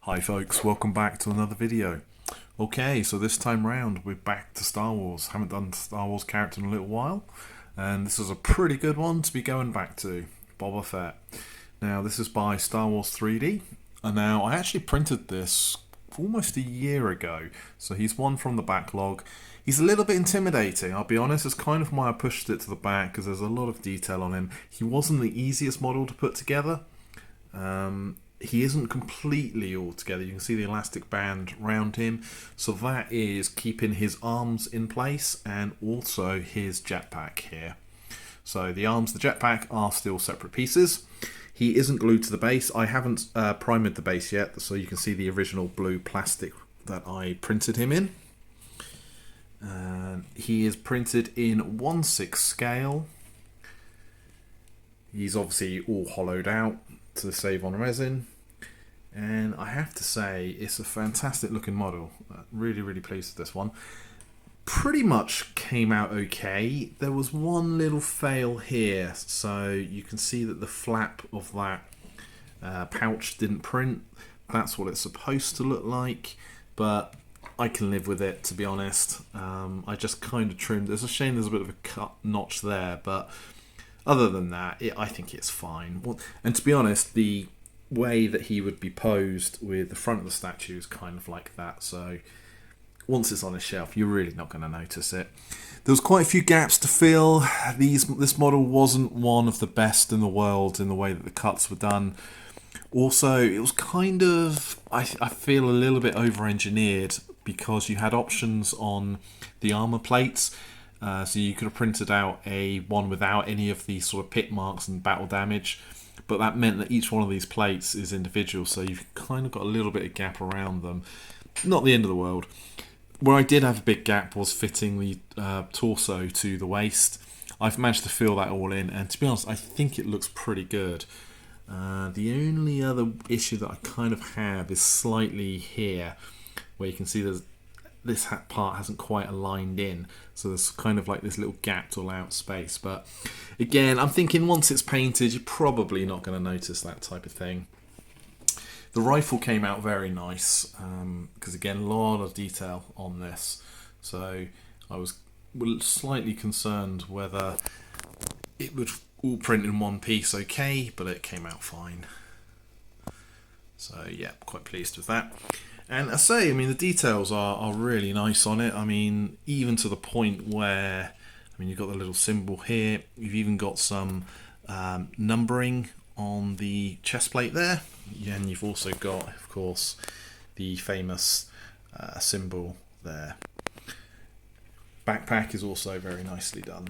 Hi folks, welcome back to another video. Okay, so this time round we're back to Star Wars. Haven't done Star Wars character in a little while, and this is a pretty good one to be going back to, Boba Fett. Now this is by Star Wars 3D, and now I actually printed this almost a year ago, so he's one from the backlog. He's a little bit intimidating, I'll be honest. It's kind of why I pushed it to the back, because there's a lot of detail on him. He wasn't the easiest model to put together. He isn't completely all together. You can see the elastic band around him, so that is keeping his arms in place and also his jetpack here. So the arms, the jetpack are still separate pieces. He isn't glued to the base. I haven't primed the base yet, so you can see the original blue plastic that I printed him in. He is printed in 1/6 scale. He's obviously all hollowed out to save on resin, and I have to say it's a fantastic looking model. Really pleased with this one. Pretty much came out okay. There was one little fail here, so you can see that the flap of that pouch didn't print. That's what it's supposed to look like, but I can live with it, to be honest. I just kind of trimmed. There's a shame there's a bit of a cut notch there, but other than that, I think it's fine. And to be honest, the way that he would be posed with the front of the statue is kind of like that. So once it's on a shelf, you're really not going to notice it. There was quite a few gaps to fill. This model wasn't one of the best in the world in the way that the cuts were done. Also, it was kind of, I feel, a little bit over-engineered, because you had options on the armor plates. So you could have printed out a one without any of the sort of pit marks and battle damage, but that meant that each one of these plates is individual, so you've kind of got a little bit of gap around them. Not the end of the world. Where I did have a big gap was fitting the torso to the waist. I've managed to fill that all in, and to be honest, I think it looks pretty good. The only other issue that I kind of have is slightly here, where you can see this part hasn't quite aligned in, so there's kind of like this little gap to allow out space. But again, I'm thinking once it's painted, you're probably not going to notice that type of thing. The rifle came out very nice, because again, a lot of detail on this, so I was slightly concerned whether it would all print in one piece okay, but it came out fine. So yeah, quite pleased with that. And I say, I mean, the details are really nice on it. I mean, even to the point where, I mean, you've got the little symbol here. You've even got some numbering on the chest plate there. And you've also got, of course, the famous symbol there. Backpack is also very nicely done.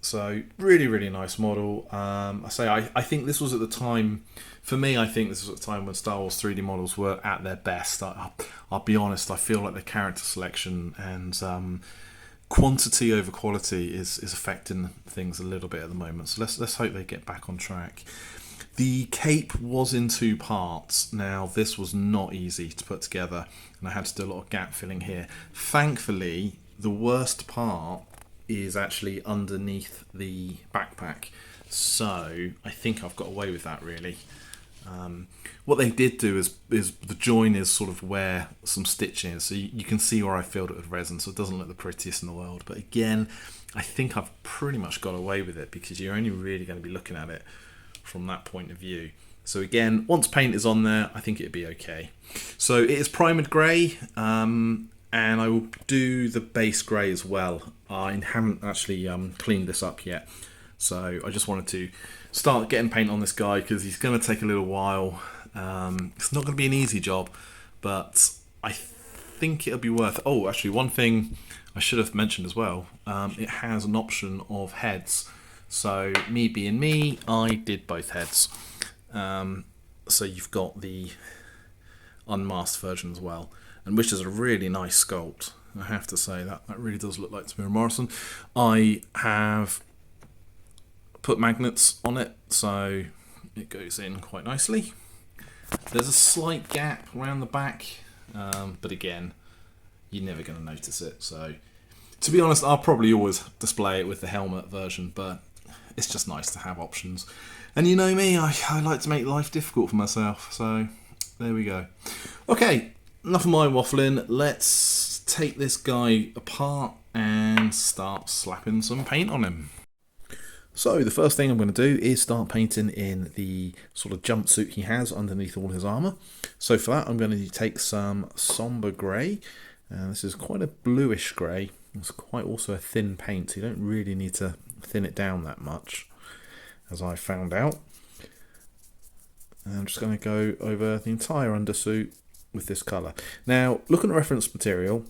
So really nice model. I think this was at the time, for me, I think this was at the time when Star Wars 3D models were at their best. I'll be honest, I feel like the character selection and quantity over quality is affecting things a little bit at the moment. So let's hope they get back on track. The cape was in 2 parts. Now this was not easy to put together, and I had to do a lot of gap filling here. Thankfully, the worst part is actually underneath the backpack, so I think I've got away with that really. What they did do is the join is sort of where some stitching is, so you can see where I filled it with resin, so it doesn't look the prettiest in the world. But again, I think I've pretty much got away with it, because you're only really going to be looking at it from that point of view. So again, once paint is on there, I think it'd be okay. So it is primed grey, and I will do the base grey as well. I haven't actually cleaned this up yet, so I just wanted to start getting paint on this guy, because he's going to take a little while. It's not going to be an easy job, but I think it'll be worth it. Oh, actually, one thing I should have mentioned as well, it has an option of heads. So me being me, I did both heads. So you've got the unmasked version as well, and which is a really nice sculpt. I have to say that really does look like Tamira Morrison. I have put magnets on it, so it goes in quite nicely. There's a slight gap around the back, but again, you're never going to notice it. So to be honest, I'll probably always display it with the helmet version, but it's just nice to have options. And you know me, I like to make life difficult for myself, so there we go. Okay, enough of my waffling. Let's take this guy apart and start slapping some paint on him. So the first thing I'm going to do is start painting in the sort of jumpsuit he has underneath all his armour. So for that I'm going to take some somber grey. This is quite a bluish grey. It's quite also a thin paint, so you don't really need to thin it down that much, as I found out. And I'm just going to go over the entire undersuit with this colour. Now, looking at reference material,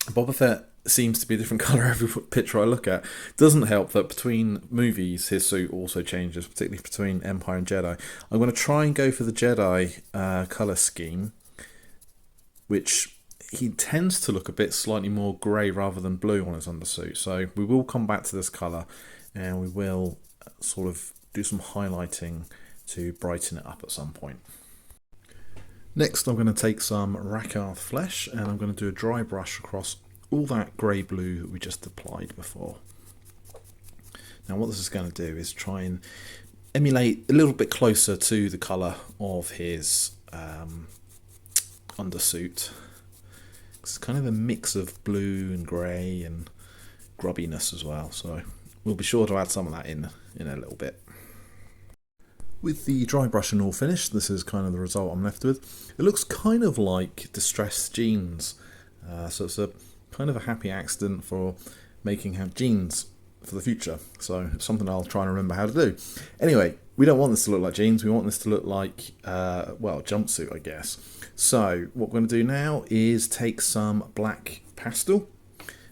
Boba Fett seems to be a different colour every picture I look at. Doesn't help that between movies his suit also changes, particularly between Empire and Jedi. I'm going to try and go for the Jedi colour scheme, which he tends to look a bit slightly more grey rather than blue on his undersuit. So we will come back to this colour and we will sort of do some highlighting to brighten it up at some point. Next I'm going to take some Rakarth flesh and I'm going to do a dry brush across all that grey blue that we just applied before. Now what this is going to do is try and emulate a little bit closer to the colour of his undersuit. It's kind of a mix of blue and grey and grubbiness as well, so we'll be sure to add some of that in a little bit. With the dry brushing all finished, this is kind of the result I'm left with. It looks kind of like distressed jeans, so it's a kind of a happy accident for making him jeans for the future. So it's something I'll try and remember how to do. Anyway, we don't want this to look like jeans. We want this to look like, well, jumpsuit, I guess. So what we're going to do now is take some black pastel.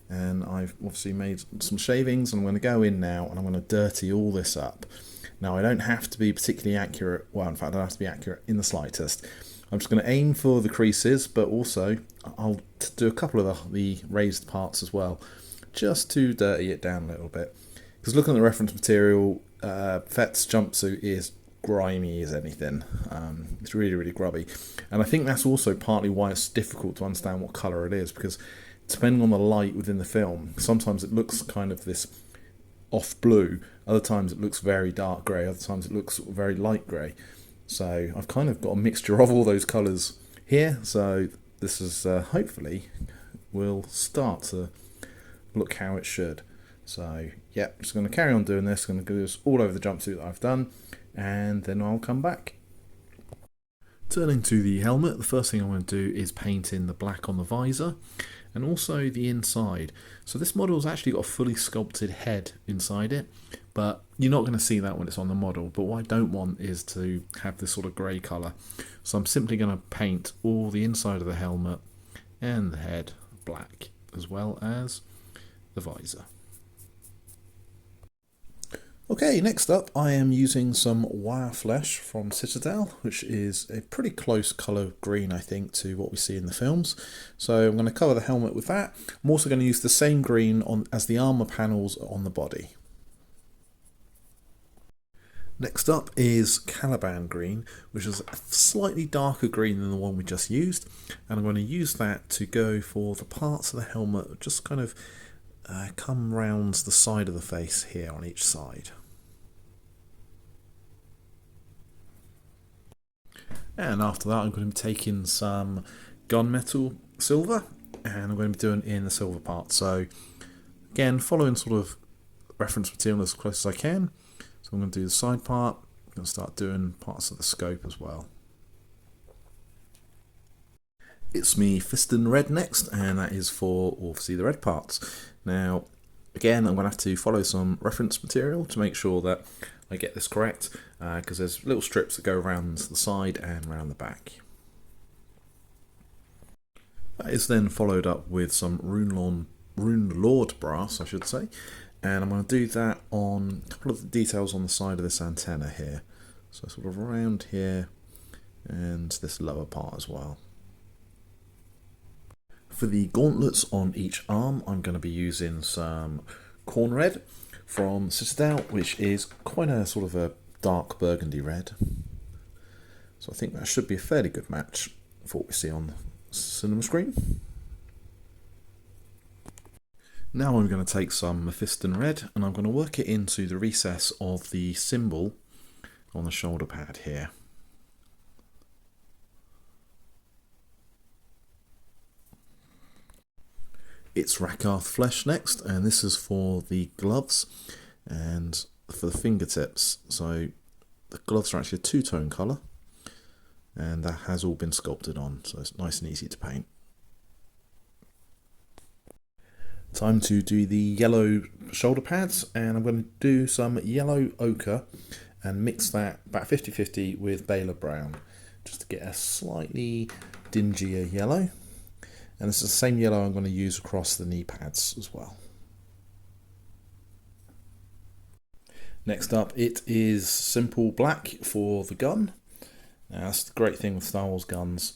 And I've obviously made some shavings. And I'm going to go in now and I'm going to dirty all this up. Now, I don't have to be particularly accurate. Well, in fact, I don't have to be accurate in the slightest. I'm just going to aim for the creases, but also I'll do a couple of the raised parts as well, just to dirty it down a little bit. Because looking at the reference material, Fett's jumpsuit is grimy as anything. It's really, really grubby. And I think that's also partly why it's difficult to understand what colour it is, because depending on the light within the film, sometimes it looks kind of this off blue, other times it looks very dark grey, other times it looks very light grey. So I've kind of got a mixture of all those colours here, so this is hopefully will start to look how it should. So yeah, I'm just going to carry on doing this, going to do this all over the jumpsuit that I've done, and then I'll come back. Turning to the helmet, the first thing I'm going to do is paint in the black on the visor and also the inside. So this model's actually got a fully sculpted head inside it, but you're not going to see that when it's on the model. But what I don't want is to have this sort of grey colour. So I'm simply going to paint all the inside of the helmet and the head black, as well as the visor. Okay, next up I am using some wire flesh from Citadel, which is a pretty close colour green, I think, to what we see in the films. So I'm going to cover the helmet with that. I'm also going to use the same green as the armour panels on the body. Next up is Caliban green, which is a slightly darker green than the one we just used. And I'm going to use that to go for the parts of the helmet that just kind of come round the side of the face here on each side. And after that I'm going to be taking some gunmetal silver and I'm going to be doing in the silver part. So again, following sort of reference material as close as I can. So I'm going to do the side part, I'm going to start doing parts of the scope as well. It's me Fiston Red next, and that is for obviously the red parts. Now, again, I'm going to have to follow some reference material to make sure that I get this correct, because there's little strips that go around the side and around the back. That is then followed up with some Rune Lord brass, I should say, and I'm going to do that on a couple of the details on the side of this antenna here. So sort of around here and this lower part as well. For the gauntlets on each arm, I'm going to be using some corn red from Citadel, which is quite a sort of a dark burgundy red. So I think that should be a fairly good match for what we see on the cinema screen. Now I'm going to take some Mephiston red and I'm going to work it into the recess of the symbol on the shoulder pad here. It's Rakarth Flesh next, and this is for the gloves and for the fingertips. So the gloves are actually a two-tone colour, and that has all been sculpted on, so it's nice and easy to paint. Time to do the yellow shoulder pads, and I'm going to do some yellow ochre and mix that about 50-50 with Baler brown, just to get a slightly dingier yellow. And this is the same yellow I'm going to use across the knee pads as well. Next up, it is simple black for the gun. Now, that's the great thing with Star Wars guns,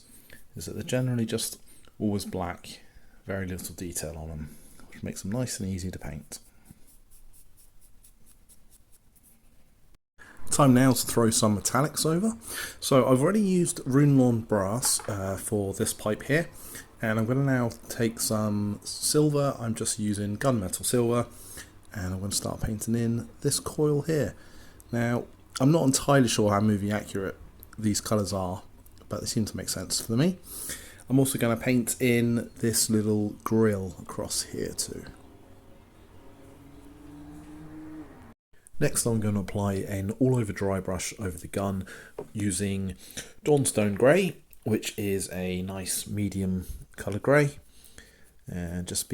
is that they're generally just always black, very little detail on them, which makes them nice and easy to paint. Time now to throw some metallics over. So I've already used Runelorn brass for this pipe here, and I'm going to now take some silver. I'm just using gunmetal silver, and I'm going to start painting in this coil here. Now, I'm not entirely sure how movie accurate these colours are, but they seem to make sense for me. I'm also going to paint in this little grill across here too. Next, I'm going to apply an all-over dry brush over the gun using Dawnstone Grey, which is a nice medium colour grey, and just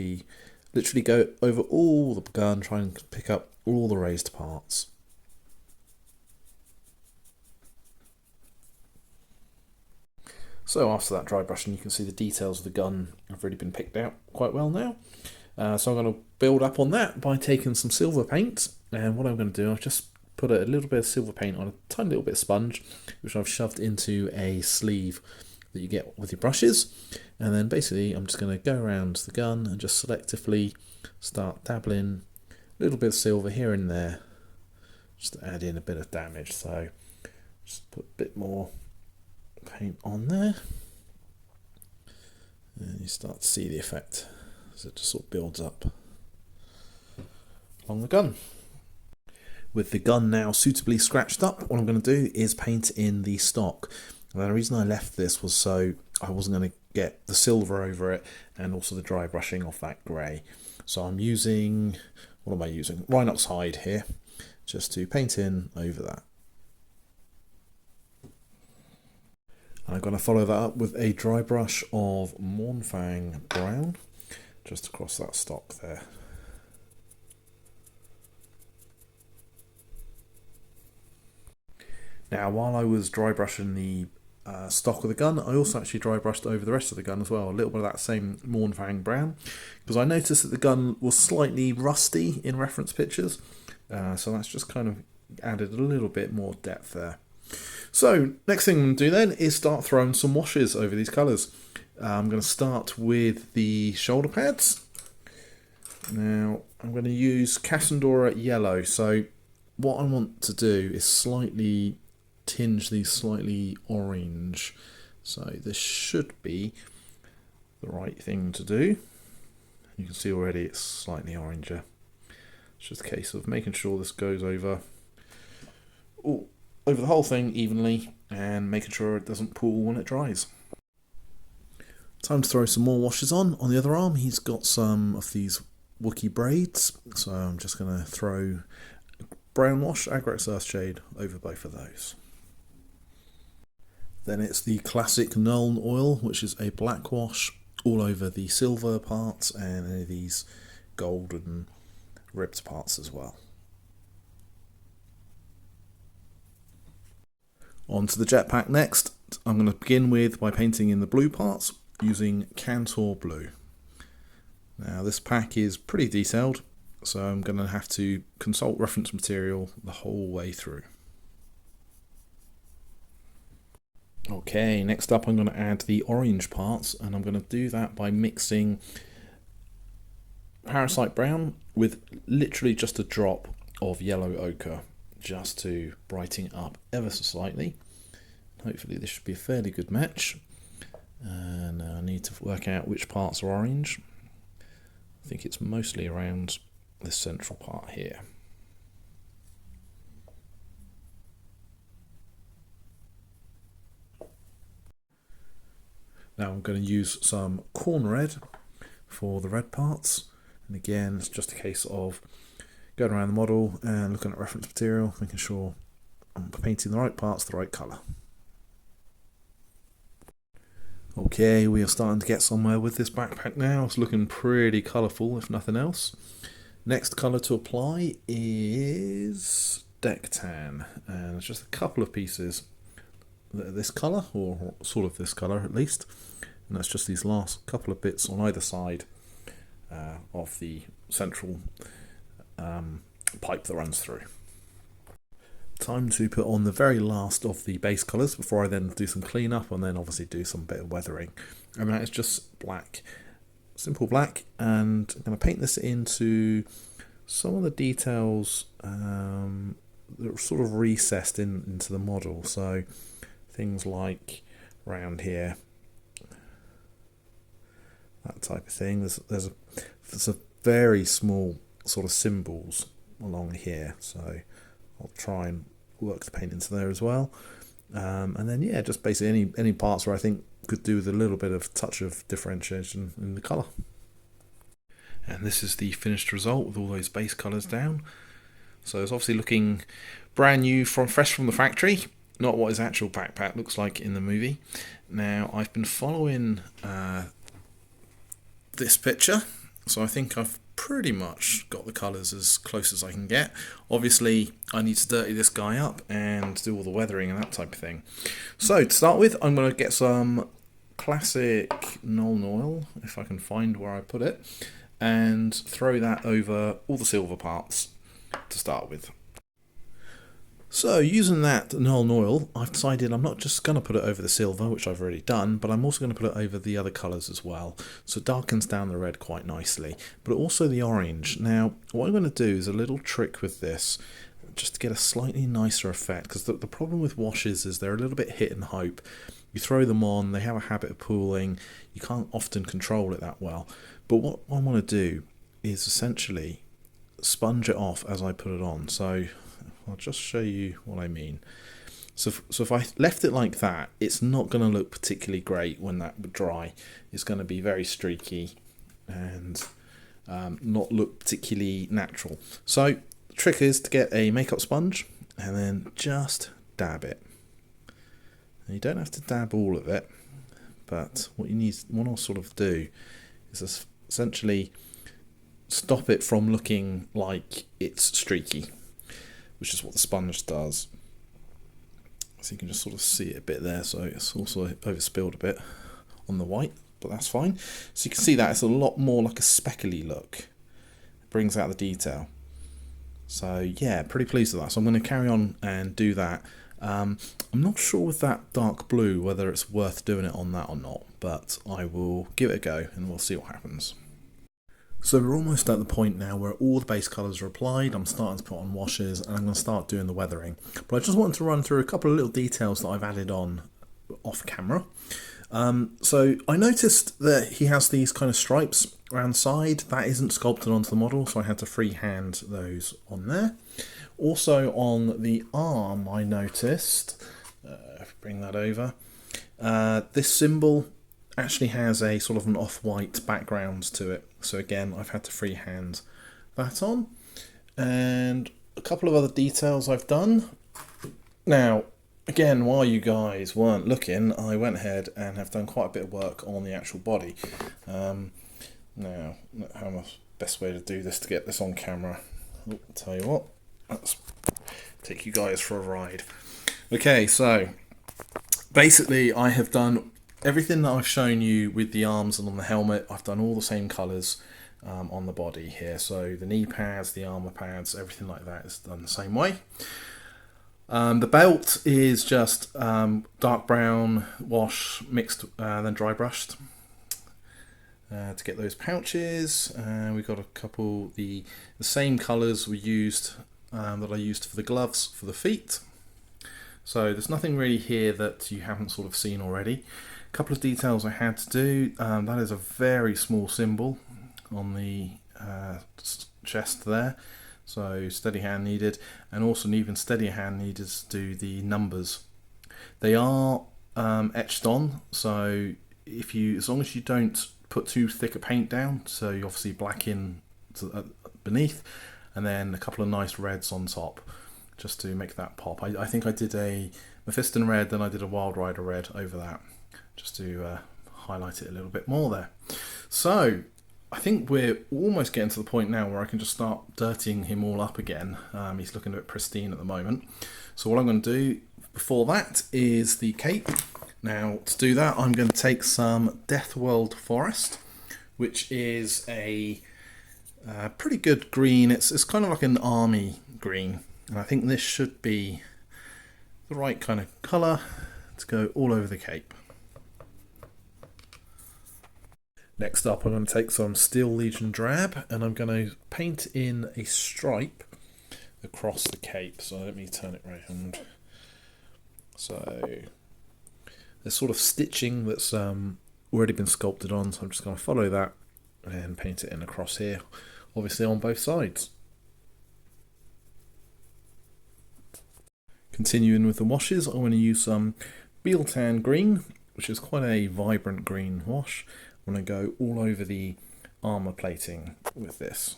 literally go over all the gun, try and pick up all the raised parts. So after that dry brushing, you can see the details of the gun have really been picked out quite well now. So I'm going to build up on that by taking some silver paint, and what I'm going to do, I've just put a little bit of silver paint on a tiny little bit of sponge, which I've shoved into a sleeve that you get with your brushes, and then basically I'm just going to go around the gun and just selectively start dabbling a little bit of silver here and there, just to add in a bit of damage. So just put a bit more paint on there, and you start to see the effect as it just sort of builds up along the gun. With the gun now suitably scratched up, what I'm going to do is paint in the stock. Now, the reason I left this was so I wasn't going to get the silver over it and also the dry brushing off that grey. So I'm using, what am I using? Rhinox hide here, just to paint in over that. And I'm going to follow that up with a dry brush of Mornfang brown, just across that stock there. Now, while I was dry brushing the stock of the gun, I also actually dry brushed over the rest of the gun as well, a little bit of that same Mornfang brown, because I noticed that the gun was slightly rusty in reference pictures, so that's just kind of added a little bit more depth there. So next thing I'm going to do then is start throwing some washes over these colours. I'm going to start with the shoulder pads. Now I'm going to use Cassandora yellow. So what I want to do is slightly tinge these slightly orange. So this should be the right thing to do. You can see already it's slightly oranger. It's just a case of making sure this goes over the whole thing evenly and making sure it doesn't pool when it dries. Time to throw some more washes on. On the other arm, he's got some of these Wookiee braids, so I'm just going to throw brown wash, Agrax Earthshade, over both of those. Then it's the classic Nuln oil, which is a black wash all over the silver parts and any of these golden ribbed parts as well. On to the jetpack next. I'm going to begin by painting in the blue parts using Cantor Blue. Now this pack is pretty detailed, so I'm going to have to consult reference material the whole way through. Okay, next up I'm going to add the orange parts, and I'm going to do that by mixing Parasite Brown with literally just a drop of yellow ochre, just to brighten it up ever so slightly. Hopefully this should be a fairly good match. And I need to work out which parts are orange. I think it's mostly around this central part here. Now I'm going to use some corn red for the red parts. And again, it's just a case of going around the model and looking at reference material, making sure I'm painting the right parts the right colour. Okay, we are starting to get somewhere with this backpack now. It's looking pretty colourful, if nothing else. Next colour to apply is Deck Tan, and it's just a couple of pieces that are this colour, or sort of this colour at least, and that's just these last couple of bits on either side of the central pipe that runs through. Time to put on the very last of the base colours before I then do some cleanup and then obviously do some bit of weathering. And that is just black, simple black, and I'm going to paint this into some of the details that are sort of recessed into the model. So things like around here, that type of thing. There's a very small sort of symbols along here, so I'll try and work the paint into there as well. And then yeah, just basically any parts where I think could do with a little bit of touch of differentiation in the colour. And this is the finished result with all those base colours down. So it's obviously looking brand new, fresh from the factory, not what his actual backpack looks like in the movie. Now I've been following this picture, so I think I've pretty much got the colours as close as I can get. Obviously I need to dirty this guy up and do all the weathering and that type of thing. So to start with, I'm going to get some classic Nuln Oil, if I can find where I put it, and throw that over all the silver parts to start with. So using that Nuln Oil, I've decided I'm not just going to put it over the silver, which I've already done, but I'm also going to put it over the other colours as well. So it darkens down the red quite nicely, but also the orange. Now, what I'm going to do is a little trick with this, just to get a slightly nicer effect, because the problem with washes is they're a little bit hit and hope. You throw them on, they have a habit of pooling, you can't often control it that well. But what I want to do is essentially sponge it off as I put it on. So I'll just show you what I mean. So if I left it like that, it's not going to look particularly great when that would dry. It's going to be very streaky and not look particularly natural. So the trick is to get a makeup sponge and then just dab it. And you don't have to dab all of it, but what I'll sort of do is essentially stop it from looking like it's streaky, which is what the sponge does. So you can just sort of see it a bit there, so it's also overspilled a bit on the white, but that's fine. So you can see that it's a lot more like a speckly look. It brings out the detail. So yeah, pretty pleased with that. So I'm going to carry on and do that. I'm not sure with that dark blue whether it's worth doing it on that or not, but I will give it a go and we'll see what happens. So we're almost at the point now where all the base colours are applied. I'm starting to put on washes and I'm going to start doing the weathering. But I just wanted to run through a couple of little details that I've added on off camera. So I noticed that he has these kind of stripes around the side. That isn't sculpted onto the model, so I had to freehand those on there. Also on the arm I noticed, bring that over, this symbol actually has a sort of an off-white background to it. So again, I've had to freehand that on. And a couple of other details I've done. Now, again, while you guys weren't looking, I went ahead and have done quite a bit of work on the actual body. Now, how the best way to do this to get this on camera? I'll tell you what, let's take you guys for a ride. Okay, so basically I have done everything that I've shown you with the arms and on the helmet. I've done all the same colours on the body here. So the knee pads, the armour pads, everything like that is done the same way. The belt is just dark brown wash mixed, then dry brushed to get those pouches. We've got a couple, the same colours we used that I used for the gloves for the feet. So there's nothing really here that you haven't sort of seen already. A couple of details I had to do. That is a very small symbol on the chest there. So steady hand needed, and also an even steadier hand needed to do the numbers. They are etched on, so as long as you don't put too thick a paint down, so you obviously black in beneath, and then a couple of nice reds on top, just to make that pop. I think I did a Mephiston red, then I did a Wild Rider red over that, just to highlight it a little bit more there. So I think we're almost getting to the point now where I can just start dirtying him all up again. He's looking a bit pristine at the moment. So what I'm going to do before that is the cape. Now to do that, I'm going to take some Deathworld Forest, which is a pretty good green. It's kind of like an army green, and I think this should be the right kind of colour to go all over the cape. Next up, I'm going to take some Steel Legion Drab, and I'm going to paint in a stripe across the cape. So let me turn it around. So there's sort of stitching that's already been sculpted on, so I'm just going to follow that and paint it in across here, obviously on both sides. Continuing with the washes, I'm going to use some Bealtan Green, which is quite a vibrant green wash. I'm going to go all over the armour plating with this.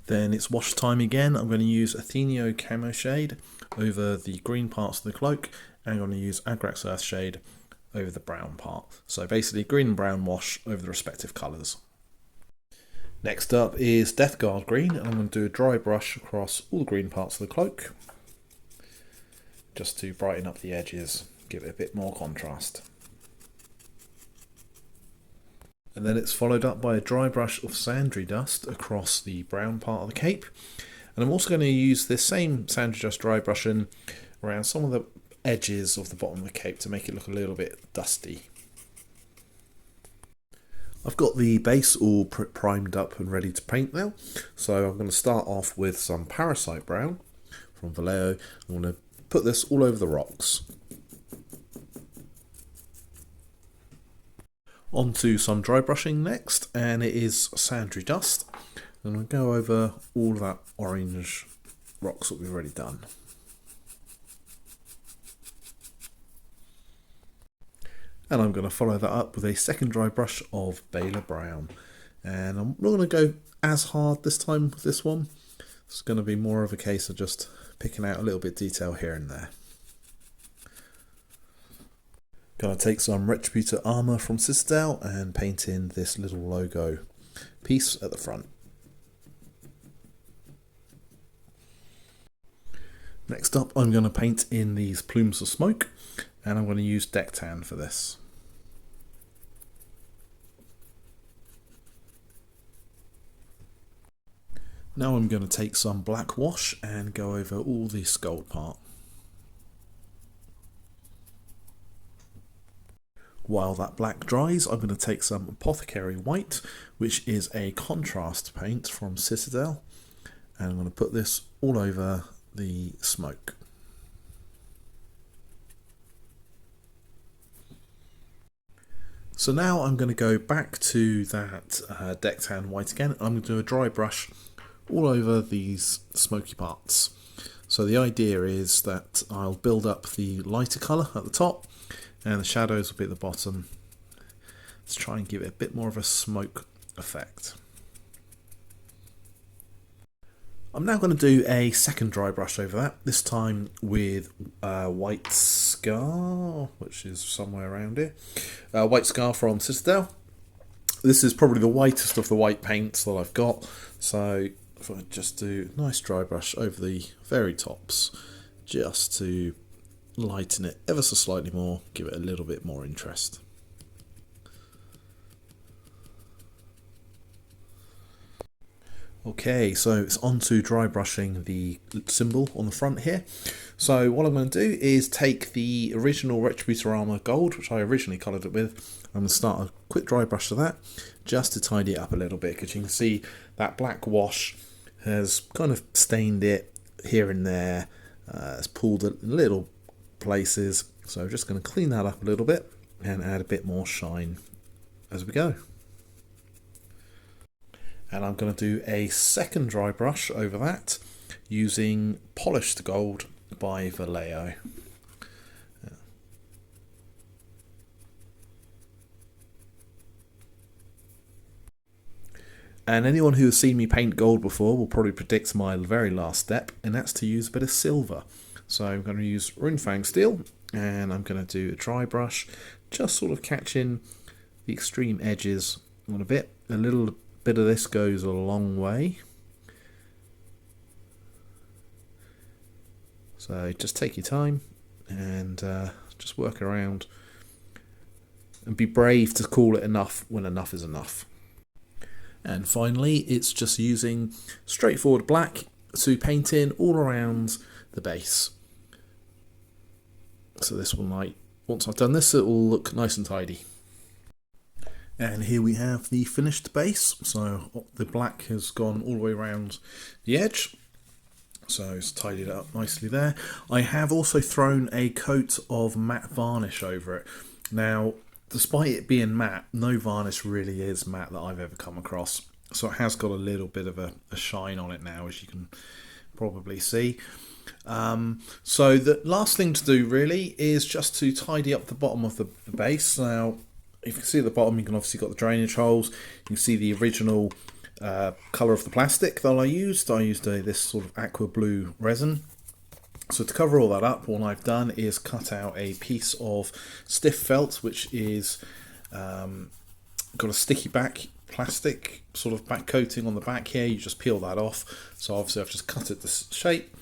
Then it's wash time again. I'm going to use Athenio Camo Shade over the green parts of the cloak, and I'm going to use Agrax Earth Shade over the brown part. So basically green and brown wash over the respective colours. Next up is Death Guard Green, and I'm going to do a dry brush across all the green parts of the cloak, just to brighten up the edges, give it a bit more contrast. And then it's followed up by a dry brush of Sandry Dust across the brown part of the cape. And I'm also going to use this same Sandry Dust dry brushing around some of the edges of the bottom of the cape to make it look a little bit dusty. I've got the base all primed up and ready to paint now. So I'm going to start off with some Parasite Brown from Vallejo. I'm going to put this all over the rocks. Onto some dry brushing next, and it is Sandry Dust. And I'll go over all of that orange rocks that we've already done. And I'm going to follow that up with a second dry brush of Baylor Brown. And I'm not going to go as hard this time with this one. It's going to be more of a case of just picking out a little bit of detail here and there. Going to take some Retributor Armour from Citadel and paint in this little logo piece at the front. Next up, I'm going to paint in these plumes of smoke, and I'm going to use Deck Tan for this. Now I'm going to take some black wash and go over all the skull part. While that black dries, I'm going to take some Apothecary White, which is a contrast paint from Citadel, and I'm going to put this all over the smoke. So now I'm going to go back to that Deck Tan White again. I'm going to do a dry brush all over these smoky parts. So the idea is that I'll build up the lighter colour at the top, and the shadows will be at the bottom. Let's try and give it a bit more of a smoke effect. I'm now going to do a second dry brush over that, this time with White Scar, which is somewhere around here. White Scar from Citadel. This is probably the whitest of the white paints that I've got, so if I just do a nice dry brush over the very tops, just to lighten it ever so slightly more, give it a little bit more interest. Okay, so it's on to dry brushing the symbol on the front here. So what I'm going to do is take the original Retributor Armour Gold, which I originally coloured it with. I'm going to start a quick dry brush to that, just to tidy it up a little bit, because you can see that black wash has kind of stained it here and there. It's pulled a little places, so I'm just going to clean that up a little bit and add a bit more shine as we go. And I'm going to do a second dry brush over that using Polished Gold by Vallejo. And anyone who has seen me paint gold before will probably predict my very last step, and that's to use a bit of silver. So I'm going to use Runefang steel, and I'm going to do a dry brush, just sort of catching the extreme edges on a bit. A little bit of this goes a long way. So just take your time and just work around and be brave to call it enough when enough is enough. And finally, it's just using straightforward black to paint in all around the base. So this will, once I've done this, it will look nice and tidy. And here we have the finished base. So the black has gone all the way around the edge. So it's tidied up nicely there. I have also thrown a coat of matte varnish over it. Now, despite it being matte, no varnish really is matte that I've ever come across. So it has got a little bit of a shine on it now, as you can probably see. So the last thing to do really is just to tidy up the bottom of the base. Now, if you can see at the bottom, you can obviously got the drainage holes. You can see the original colour of the plastic that I used. I used this sort of aqua blue resin. So to cover all that up, what I've done is cut out a piece of stiff felt, which is got a sticky back plastic sort of back coating on the back here. You just peel that off. So obviously I've just cut it this shape.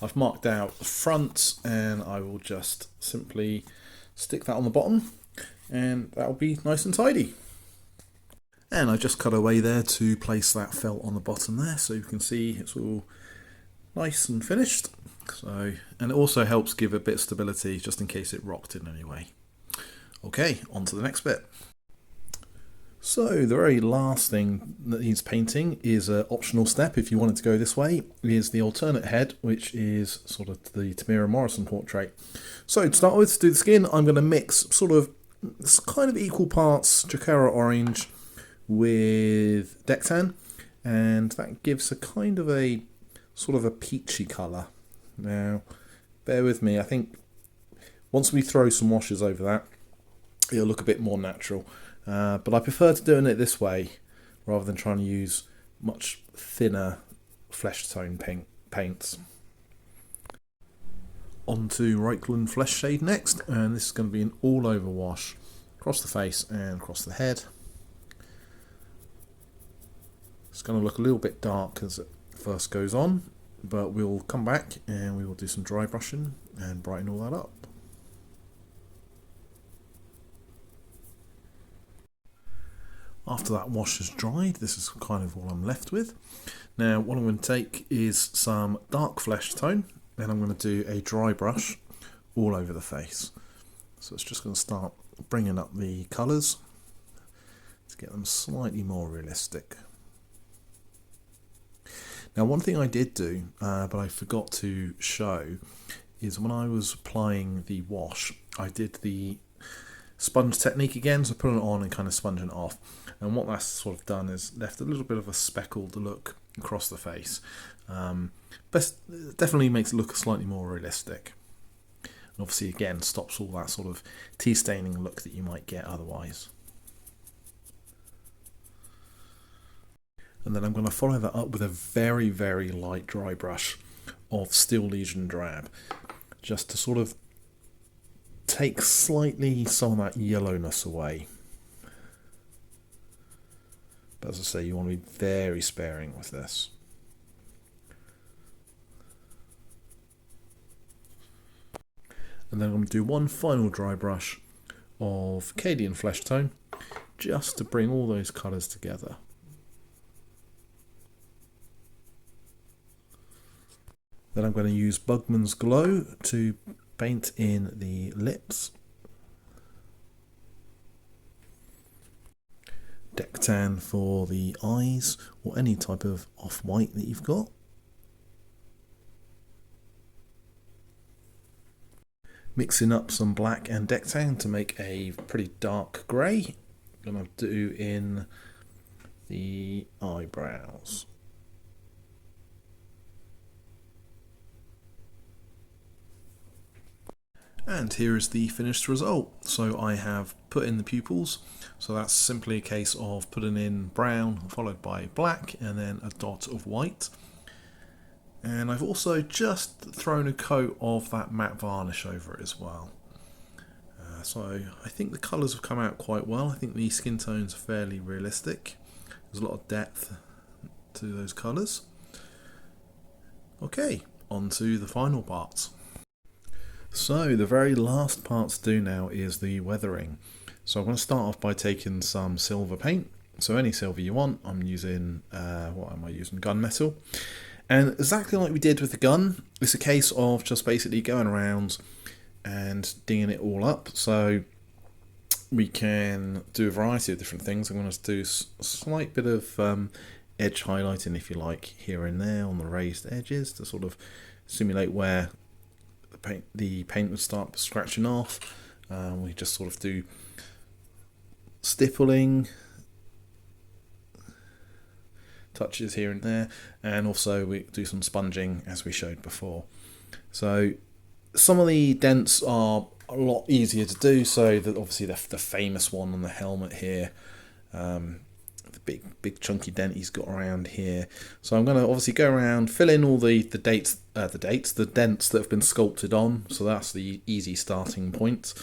I've marked out the front, and I will just simply stick that on the bottom, and that'll be nice and tidy. And I just cut away there to place that felt on the bottom there, so you can see it's all nice and finished. So, and it also helps give a bit of stability just in case it rocked in any way. Okay, on to the next bit. So the very last thing that needs painting is an optional step if you wanted to go this way, is the alternate head, which is sort of the Tamira Morrison portrait. So to start with, to do the skin, I'm going to mix sort of kind of equal parts Jacquera orange with Dectan, and that gives a kind of a sort of a peachy colour. Now, bear with me, I think once we throw some washes over that, it'll look a bit more natural. But I prefer to doing it this way rather than trying to use much thinner flesh tone paints. On to Reikland Flesh Shade next, and this is going to be an all over wash across the face and across the head. It's going to look a little bit dark as it first goes on, but we'll come back and we will do some dry brushing and brighten all that up. After that wash has dried, this is kind of what I'm left with. Now what I'm going to take is some dark flesh tone, and I'm going to do a dry brush all over the face. So it's just going to start bringing up the colours to get them slightly more realistic. Now one thing I did do, but I forgot to show, is when I was applying the wash, I did the sponge technique again, so putting it on and kind of sponging it off. And what that's sort of done is left a little bit of a speckled look across the face. But definitely makes it look slightly more realistic. And obviously again stops all that sort of tea staining look that you might get otherwise. And then I'm going to follow that up with a very, very light dry brush of Steel Legion Drab, just to sort of take slightly some of that yellowness away. But as I say, you want to be very sparing with this. And then I'm going to do one final dry brush of Cadian Flesh Tone, just to bring all those colours together. Then I'm going to use Bugman's Glow to paint in the lips. Dectan for the eyes, or any type of off-white that you've got. Mixing up some black and Dectan to make a pretty dark grey. I'm going to do in the eyebrows. And here is the finished result. So I have put in the pupils, so that's simply a case of putting in brown followed by black and then a dot of white. And I've also just thrown a coat of that matte varnish over it as well. So I think the colours have come out quite well. I think the skin tones are fairly realistic. There's a lot of depth to those colours. Okay, on to the final parts. So the very last part to do now is the weathering. So I'm going to start off by taking some silver paint. So any silver you want. I'm using, what am I using? Gunmetal. And exactly like we did with the gun, it's a case of just basically going around and dinging it all up. So we can do a variety of different things. I'm going to do a slight bit of edge highlighting, if you like, here and there on the raised edges to sort of simulate where the paint would start scratching off. We just sort of do stippling touches here and there, and also we do some sponging as we showed before. So some of the dents are a lot easier to do, so that obviously the famous one on the helmet here, the big chunky dent he's got around here. So I'm going to obviously go around, fill in all the dents that have been sculpted on, so that's the easy starting point,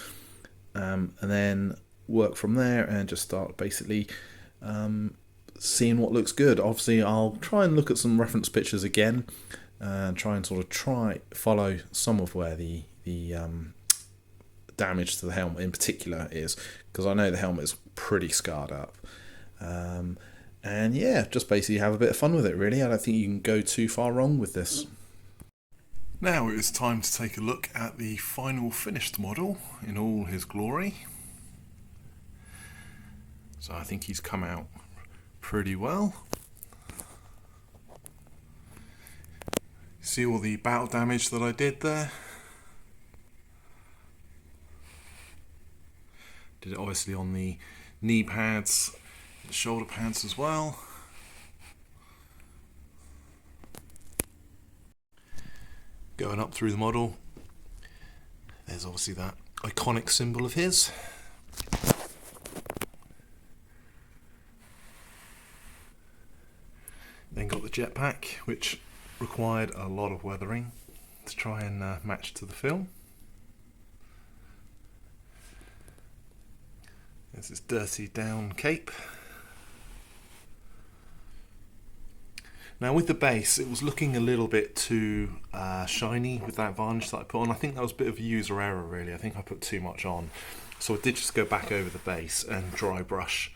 and then work from there and just start basically seeing what looks good. Obviously I'll try and look at some reference pictures again and try and sort of follow some of where the damage to the helmet in particular is, because I know the helmet is pretty scarred up. And yeah, just basically have a bit of fun with it really. I don't think you can go too far wrong with this. Now it is time to take a look at the final finished model in all his glory. So I think he's come out pretty well. See all the battle damage that I did there? Did it obviously on the knee pads, the shoulder pads as well. Going up through the model, there's obviously that iconic symbol of his. Then got the jetpack, which required a lot of weathering to try and match to the film. There's this dirty down cape. Now with the base, it was looking a little bit too shiny with that varnish that I put on. I think that was a bit of user error really. I think I put too much on. So I did just go back over the base and dry brush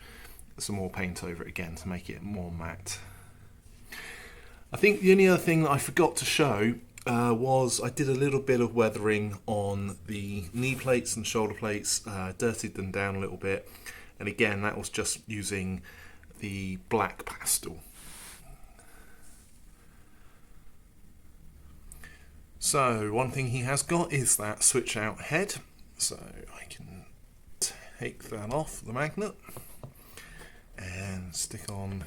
some more paint over it again to make it more matte. I think the only other thing that I forgot to show was I did a little bit of weathering on the knee plates and shoulder plates, dirtied them down a little bit, and again that was just using the black pastel. So one thing he has got is that switch out head, so I can take that off the magnet and stick on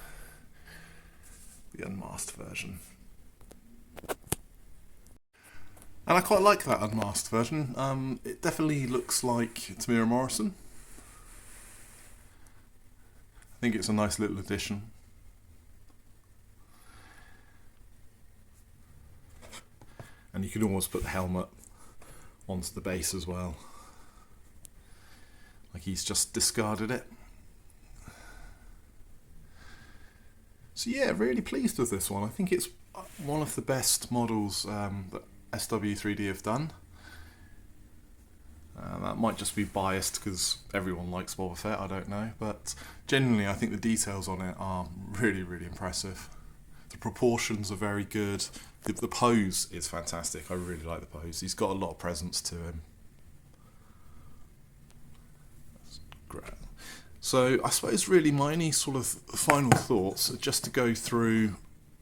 the unmasked version. And I quite like that unmasked version. It definitely looks like Tamira Morrison. I think it's a nice little addition. And you can almost put the helmet onto the base as well. Like he's just discarded it. So yeah, really pleased with this one. I think it's one of the best models that SW3D have done. That might just be biased because everyone likes Boba Fett, I don't know. But genuinely, I think the details on it are really, really impressive. The proportions are very good. The pose is fantastic. I really like the pose. He's got a lot of presence to him. That's great. So I suppose really my only sort of final thoughts are just to go through,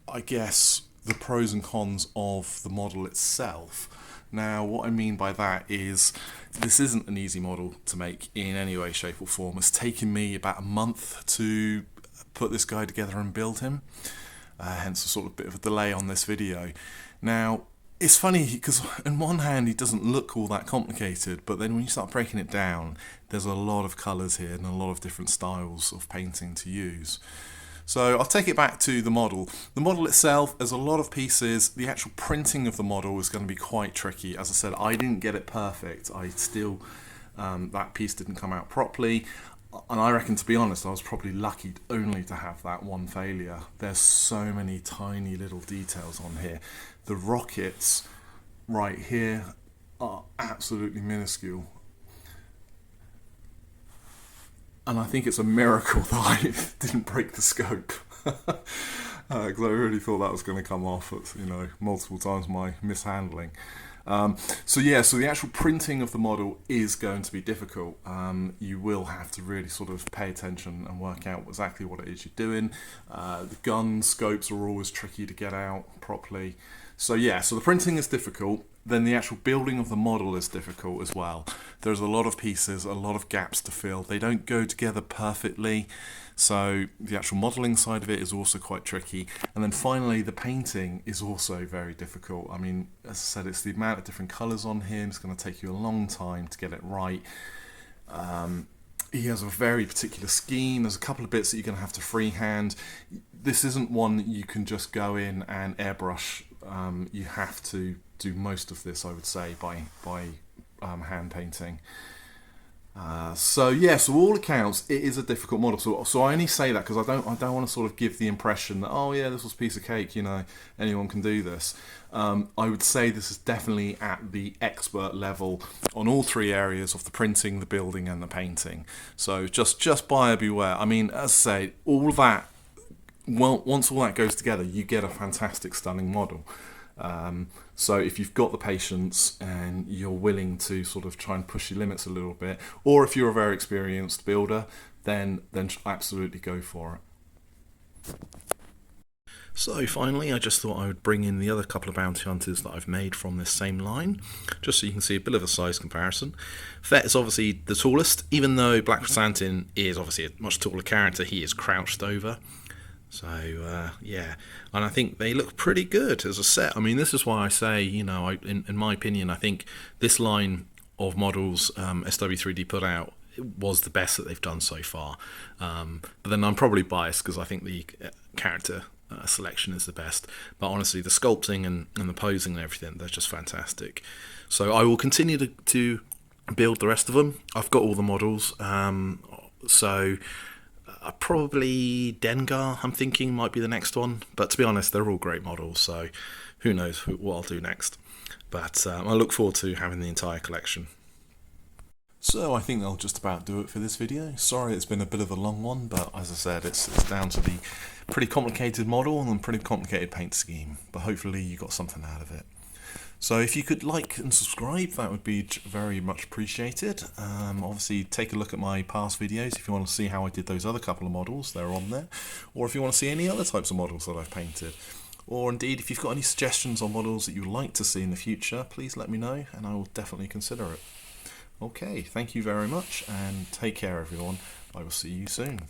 I guess, the pros and cons of the model itself. Now, what I mean by that is this isn't an easy model to make in any way, shape or form. It's taken me about a month to put this guy together and build him. Hence a sort of bit of a delay on this video. Now, It's funny because in one hand he doesn't look all that complicated, but then when you start breaking it down, there's a lot of colours here and a lot of different styles of painting to use. So I'll take it back to the model. The model itself, there's a lot of pieces. The actual printing of the model is going to be quite tricky. As I said, I didn't get it perfect. That piece didn't come out properly. And I reckon, to be honest, I was probably lucky only to have that one failure. There's so many tiny little details on here. The rockets right here are absolutely minuscule. And I think it's a miracle that I didn't break the scope. Because I really thought that was going to come off at, multiple times my mishandling. So the actual printing of the model is going to be difficult. You will have to really sort of pay attention and work out exactly what it is you're doing. The gun scopes are always tricky to get out properly. So the printing is difficult. Then the actual building of the model is difficult as well. There's a lot of pieces, a lot of gaps to fill. They don't go together perfectly. So the actual modelling side of it is also quite tricky. And then finally, the painting is also very difficult. I mean, as I said, it's the amount of different colours on him. It's going to take you a long time to get it right. He has a very particular scheme. There's a couple of bits that you're going to have to freehand. This isn't one that you can just go in and airbrush. You have to do most of this, I would say, by hand painting. So all accounts, it is a difficult model. So I only say that because I don't want to sort of give the impression that this was a piece of cake. Anyone can do this. I would say this is definitely at the expert level on all three areas of the printing, the building, and the painting. So just buyer beware. I mean, as I say, all that. Well, once all that goes together, you get a fantastic, stunning model. So if you've got the patience and you're willing to sort of try and push your limits a little bit, or if you're a very experienced builder, then absolutely go for it. So finally, I just thought I would bring in the other couple of bounty hunters that I've made from this same line, just so you can see a bit of a size comparison. Fett is obviously the tallest, even though Black Chrysanthemum is obviously a much taller character, he is crouched over. So, and I think they look pretty good as a set. I mean, this is why I say, in my opinion, I think this line of models SW3D put out was the best that they've done so far. But then I'm probably biased because I think the character selection is the best. But honestly, the sculpting and the posing and everything, they're just fantastic. So I will continue to build the rest of them. I've got all the models. Probably Dengar, I'm thinking, might be the next one. But to be honest, they're all great models, so who knows what I'll do next. But I look forward to having the entire collection. So I think that'll just about do it for this video. Sorry it's been a bit of a long one, but as I said, it's down to the pretty complicated model and pretty complicated paint scheme. But hopefully you got something out of it. So if you could like and subscribe, that would be very much appreciated. Obviously, take a look at my past videos if you want to see how I did those other couple of models. They're on there. Or if you want to see any other types of models that I've painted. Or indeed, if you've got any suggestions on models that you'd like to see in the future, please let me know and I will definitely consider it. Okay, thank you very much and take care everyone. I will see you soon.